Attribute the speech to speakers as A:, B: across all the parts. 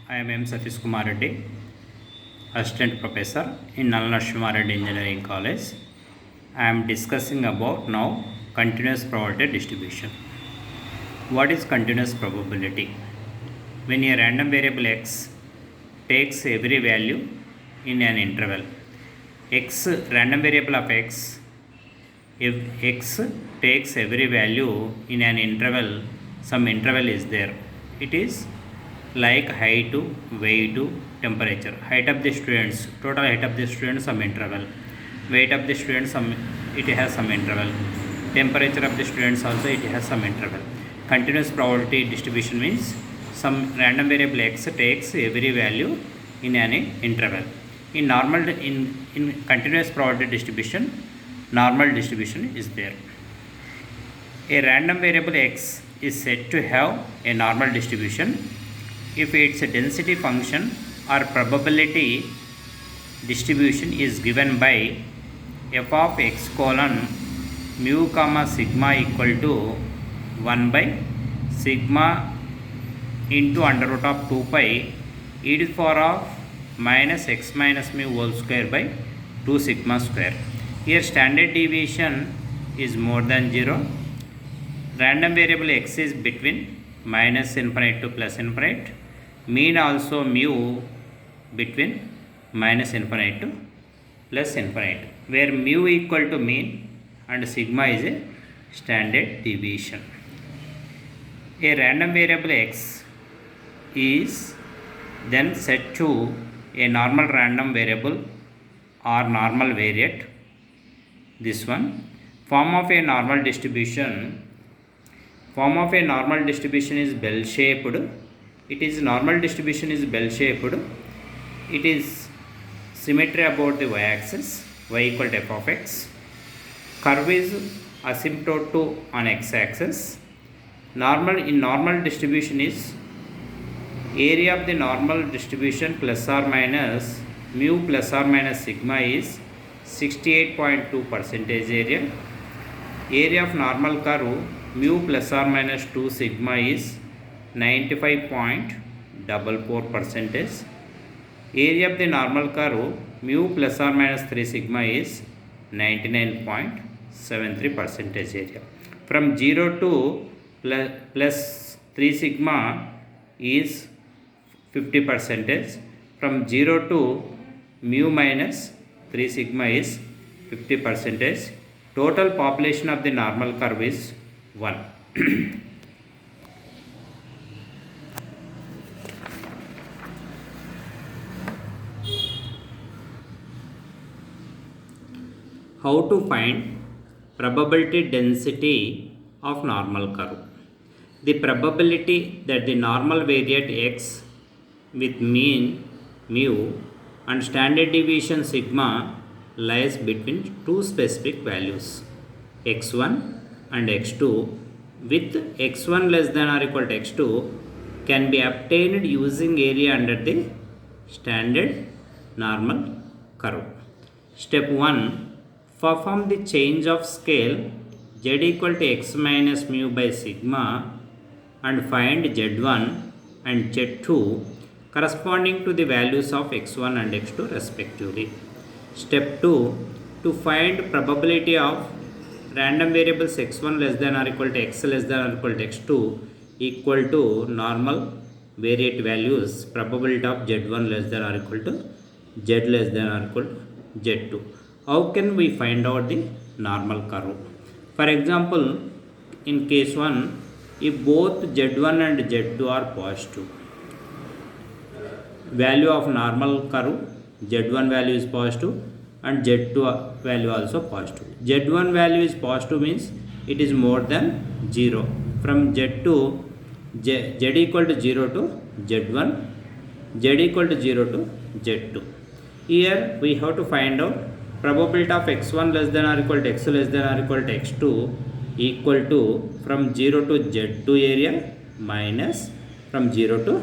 A: I am M. Satish Kumar Reddy, Assistant Professor in Nalala Shiva Reddy Engineering College. I am discussing about now continuous probability distribution. What is continuous probability? When a random variable x takes every value in an interval, random variable of x, if x takes every value in an interval, some interval is there. It is like height, weight, temperature. Height of the students, total height of the students, some interval. Weight of the students, it has some interval. Temperature of the students also it has some interval. Continuous probability distribution means some random variable x takes every value in an interval. In continuous probability distribution, normal distribution is there. A random variable x is said to have a normal distribution if its density function or probability distribution is given by f of x colon mu comma sigma equal to 1 by sigma into under root of 2 pi e to the power of minus x minus mu whole square by 2 sigma square. Here standard deviation is more than 0. Random variable x is between minus infinite to plus infinite. Mean also mu between minus infinite to plus infinite, where mu equal to mean and sigma is a standard deviation. A random variable x is then set to a normal random variable or normal variate. This one form of a normal distribution is bell shaped. It is normal distribution is bell shaped. It is symmetry about the y axis, y equal to f of x. Curve is asymptote to on x axis. Normal distribution is area of the normal distribution plus or minus mu plus or minus sigma is 68.2 percentage area. Area of normal curve mu plus or minus 2 sigma is 95.44 percentage. Area of the normal curve mu plus or minus 3 sigma is 99.73 percentage area. From 0 to plus 3 sigma is 50 percentage. From 0 to mu minus 3 sigma is 50 percentage. Total population of the normal curve is 1. How to find probability density of normal curve? The probability that the normal variate x with mean mu and standard deviation sigma lies between two specific values x1 and x2, with x1 less than or equal to x2 can be obtained using area under the standard normal curve. Step 1. Perform the change of scale z equal to x minus mu by sigma and find z1 and z2 corresponding to the values of x1 and x2 respectively. Step 2. To find probability of random variables x1 less than or equal to x less than or equal to x2 equal to normal variate values, probability of z1 less than or equal to z less than or equal to z2. How can we find out the normal curve? For example, in case 1, if both z1 and z2 are positive, value of normal curve z1 value is positive and z2 value also positive. z1 value is positive means it is more than 0. From z2, z equal to 0 to z1, z equal to 0 to z2. Here we have to find out probability of x1 less than or equal to x less than or equal to x2 equal to from 0 to z2 area minus from 0 to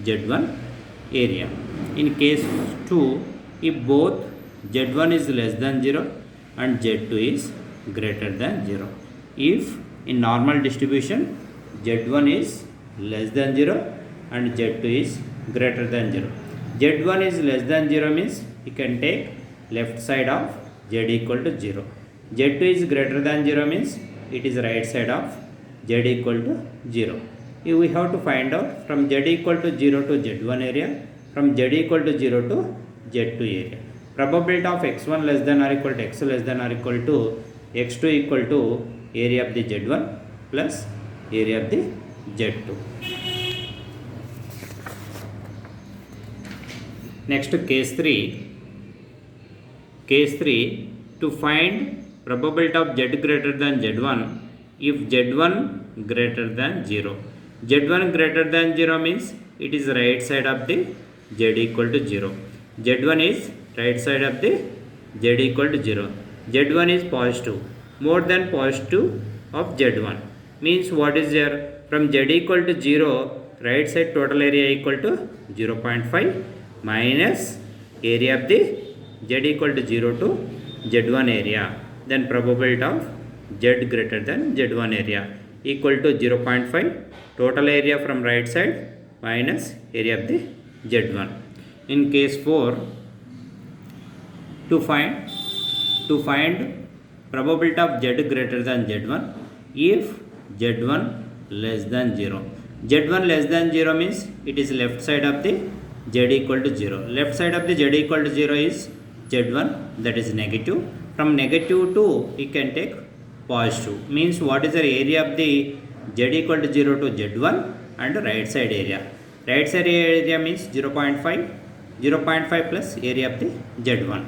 A: z1 area. In case 2, if both z1 is less than 0 and z2 is greater than 0. If in normal distribution z1 is less than 0 and z2 is greater than 0. Z1 is less than 0 means you can take left side of Z equal to 0. Z2 is greater than 0 means it is right side of Z equal to 0. We have to find out from Z equal to 0 to Z1 area, from Z equal to 0 to Z2 area. Probability of x1 less than or equal to x less than or equal to x2 equal to area of the Z1 plus area of the Z2. Next, case 3. Case 3, to find probability of Z greater than Z1 if Z1 greater than 0. Z1 greater than 0 means it is right side of the Z equal to 0. Z1 is right side of the Z equal to 0. Z1 is positive, more than positive of Z1. Means what is there? From Z equal to 0, right side total area equal to 0.5 minus area of the Z equal to 0 to Z1 area. Then probability of Z greater than Z1 area equal to 0.5 total area from right side minus area of the Z1. In case 4, to find probability of Z greater than Z1 if Z1 less than 0. Z1 less than 0 means it is left side of the Z equal to 0. Left side of the Z equal to 0 is Z1, that is negative. From negative to you can take positive. Means what is the area of the Z equal to 0 to Z1 and right side area. Right side area means 0.5 plus area of the Z1.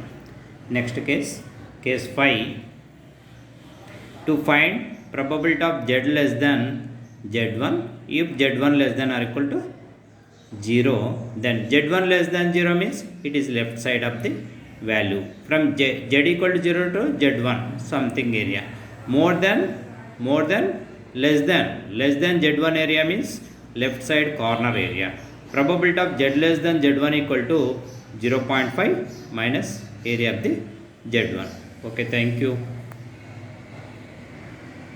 A: Next case, case 5. To find probability of Z less than Z1 if Z1 less than or equal to 0, then Z1 less than 0 means it is left side of the value. From Z equal to 0 to Z1 something area. More than, less than Z1 area means left side corner area. Probability of Z less than Z1 equal to 0.5 minus area of the Z1. Okay, thank you.